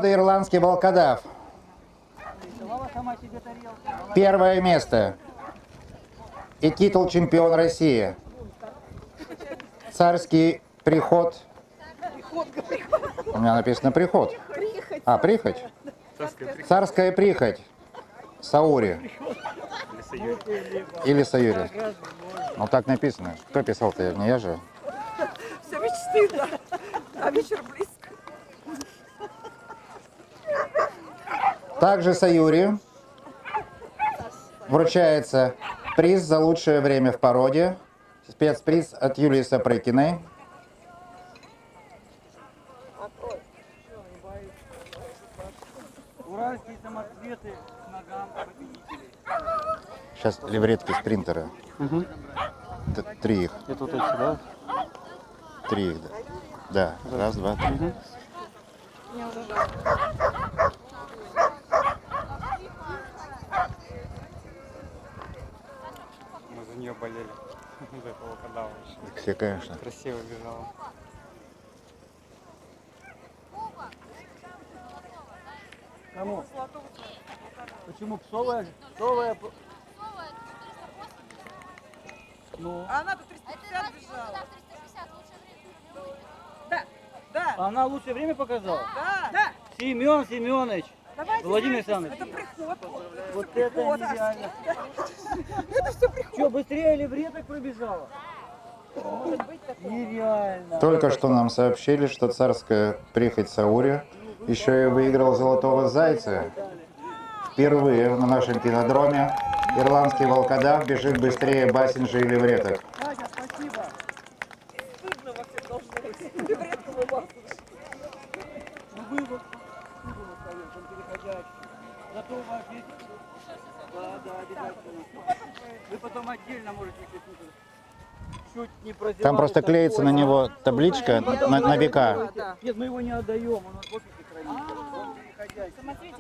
года ирландский волкодав. Первое место. И титул чемпион России. Царский приход. У меня написано приход. А, прихоть? Царская прихоть. Саури. Или Саюри. Ну так написано. Кто писал-то? Не я же. Все мечты, да. А вечер близко. Также Саюри вручается приз за лучшее время в породе. Спецприз от Юлии Сапрыкиной. Уральские самоцветы к ногам победителей. Сейчас левретки спринтера. Угу. Три их. Это вот эти, да? Три их, да. Да. Раз, два, три. Угу. Мы за нее болели. За этого кадавра. Все, конечно. Красиво бежала. Кому? Почему псовая? Псовая. Ну. А она-то 350 бежала. Да, да, Она лучшее время показала? да. Семен Семенович. Давайте, Владимир знаете, Александрович. это приход. Вот это нереально. Это все приход. Что, быстрее левреток пробежала? Нереально. Только что нам сообщили, что царская прихоть Саури еще и выиграл золотого зайца. Впервые на нашем кинодроме ирландский волкодав бежит быстрее Бассинджа и левреток. Катя, спасибо. Стыдно во всех должно быть. Левретка улыбаться. Ну вы вот он переходящий. Зато у вас есть... Да, обязательно. Вы потом отдельно можете, если чуть не прозевали. Там просто клеится на него табличка на века. Нет, мы его не отдаем, он в офисе хранится. Он переходящий.